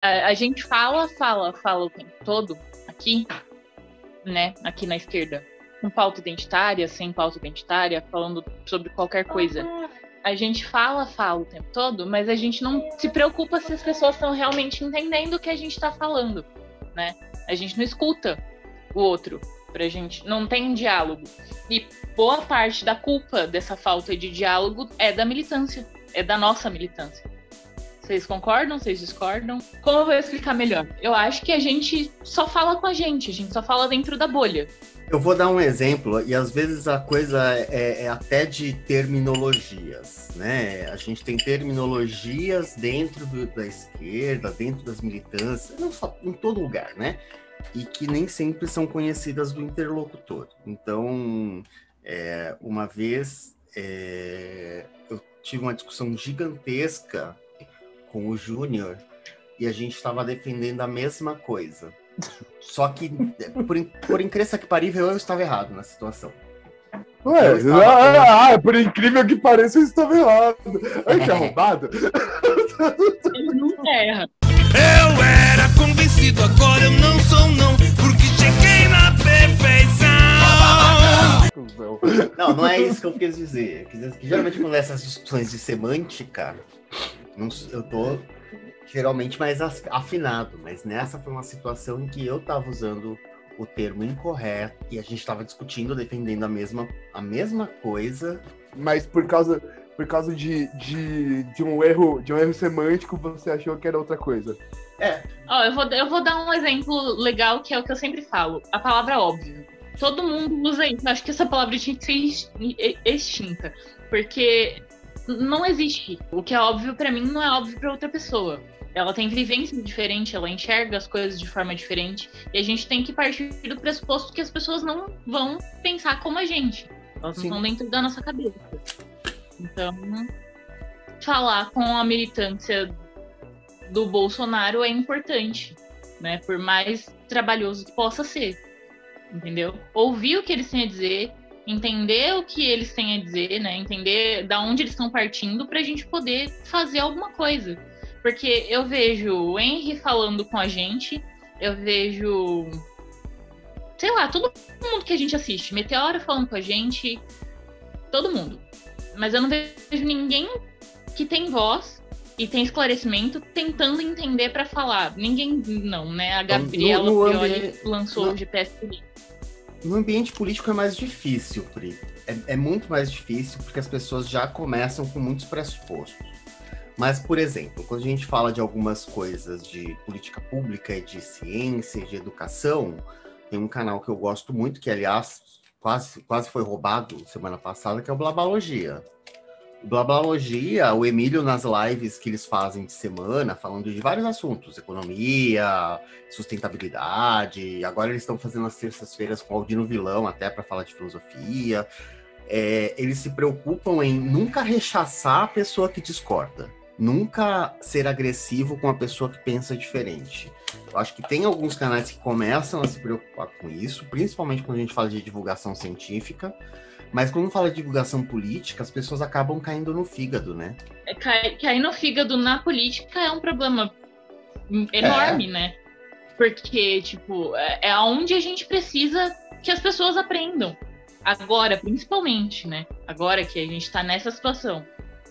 A gente fala o tempo todo aqui, né? Aqui na esquerda, com pauta identitária, sem pauta identitária, falando sobre qualquer coisa. A gente fala o tempo todo, mas a gente não se preocupa se as pessoas estão realmente entendendo o que a gente está falando, né? A gente não escuta o outro, pra gente não tem diálogo. E boa parte da culpa dessa falta de diálogo é da militância, é da nossa militância. Vocês concordam? Vocês discordam? Como eu vou explicar melhor? Eu acho que a gente só fala com a gente só fala dentro da bolha. Eu vou dar um exemplo, e às vezes a coisa é até de terminologias, né? A gente tem terminologias dentro da esquerda, dentro das militâncias, não só em todo lugar, né? E que nem sempre são conhecidas do interlocutor. Então, uma vez eu tive uma discussão gigantesca com o Júnior e a gente estava defendendo a mesma coisa. Só que, por incrível que parível, eu estava errado na situação. Por incrível que pareça, eu estava errado. Ai, que arrombado. Ele não erra. Eu era convencido, agora eu não sou não, porque cheguei na perfeição. Não é isso que eu quis dizer. Geralmente quando essas discussões de semântica, eu tô geralmente mais afinado, mas nessa foi uma situação em que eu estava usando o termo incorreto e a gente estava discutindo, defendendo a mesma coisa. Mas por causa de um erro semântico, você achou que era outra coisa. Eu vou dar um exemplo legal, que é o que eu sempre falo. A palavra óbvio. Todo mundo usa isso. Acho que essa palavra tinha que ser extinta. Porque não existe. O que é óbvio pra mim não é óbvio pra outra pessoa. Ela tem vivência diferente, ela enxerga as coisas de forma diferente. E a gente tem que partir do pressuposto que as pessoas não vão pensar como a gente. Elas não estão dentro da nossa cabeça. Então, falar com a militância do Bolsonaro é importante, né? Por mais trabalhoso que possa ser, entendeu? Ouvir o que eles têm a dizer, entender o que eles têm a dizer, né? Entender da onde eles estão partindo pra gente poder fazer alguma coisa. Porque eu vejo o Henry falando com a gente, eu vejo, sei lá, todo mundo que a gente assiste, Meteora falando com a gente, todo mundo. Mas eu não vejo ninguém que tem voz e tem esclarecimento tentando entender pra falar. Ninguém, não, né? A Gabriela Prioli lançou o GPS político. No ambiente político é mais difícil, Pri. É muito mais difícil porque as pessoas já começam com muitos pressupostos. Mas, por exemplo, quando a gente fala de algumas coisas de política pública e de ciência e de educação, tem um canal que eu gosto muito, que, aliás, quase foi roubado semana passada, que é o Blabalogia. O Blabalogia, o Emílio nas lives que eles fazem de semana, falando de vários assuntos, economia, sustentabilidade, agora eles estão fazendo as terças-feiras com o Aldino Vilão, até para falar de filosofia. Eles se preocupam em nunca rechaçar a pessoa que discorda. Nunca ser agressivo com a pessoa que pensa diferente. Eu acho que tem alguns canais que começam a se preocupar com isso, principalmente quando a gente fala de divulgação científica, mas quando fala de divulgação política, as pessoas acabam caindo no fígado, né? Cair no fígado na política é um problema enorme, né? Porque, tipo, é onde a gente precisa que as pessoas aprendam. Agora, principalmente, né? Agora que a gente tá nessa situação,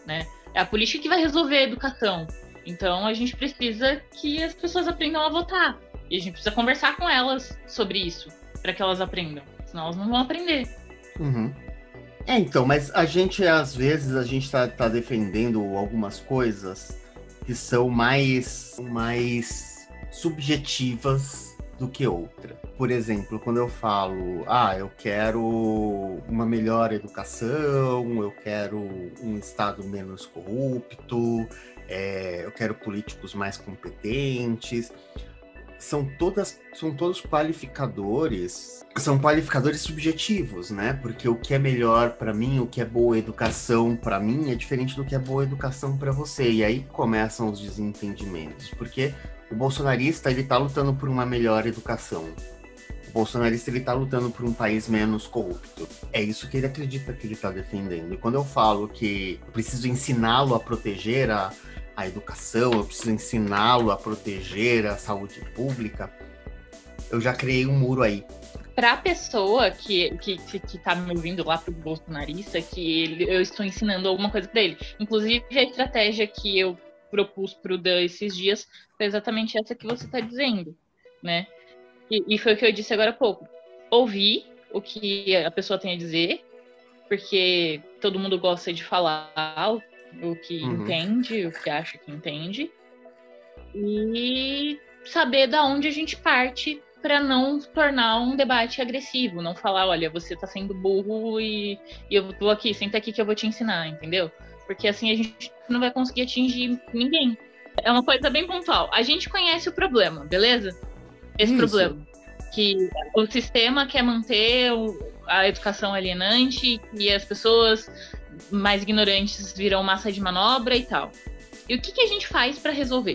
né? É a política que vai resolver a educação. Então, a gente precisa que as pessoas aprendam a votar. E a gente precisa conversar com elas sobre isso, para que elas aprendam. Senão elas não vão aprender. Uhum. Então, mas às vezes, a gente tá defendendo algumas coisas que são mais subjetivas do que outra. Por exemplo, quando eu falo, eu quero uma melhor educação, eu quero um Estado menos corrupto, eu quero políticos mais competentes, são todos qualificadores, são qualificadores subjetivos, né? Porque o que é melhor para mim, o que é boa educação para mim é diferente do que é boa educação para você. E aí começam os desentendimentos, porque o bolsonarista, ele tá lutando por uma melhor educação. O bolsonarista, ele tá lutando por um país menos corrupto. É isso que ele acredita que ele tá defendendo. E quando eu falo que eu preciso ensiná-lo a proteger a educação, eu preciso ensiná-lo a proteger a saúde pública, eu já criei um muro aí. Para a pessoa que tá me ouvindo lá pro bolsonarista, eu estou ensinando alguma coisa para ele. Inclusive, a estratégia que eu propus pro Dan esses dias foi exatamente essa que você está dizendo, né? E foi o que eu disse agora há pouco. Ouvir o que a pessoa tem a dizer, porque todo mundo gosta de falar o que entende, o que acha que entende, e saber da onde a gente parte para não tornar um debate agressivo, não falar, olha, você tá sendo burro e eu tô aqui, senta aqui que eu vou te ensinar, entendeu? Porque assim a gente não vai conseguir atingir ninguém. É uma coisa bem pontual. A gente conhece o problema, beleza? Esse problema. Que o sistema quer manter a educação alienante e as pessoas mais ignorantes viram massa de manobra e tal. E o que a gente faz para resolver?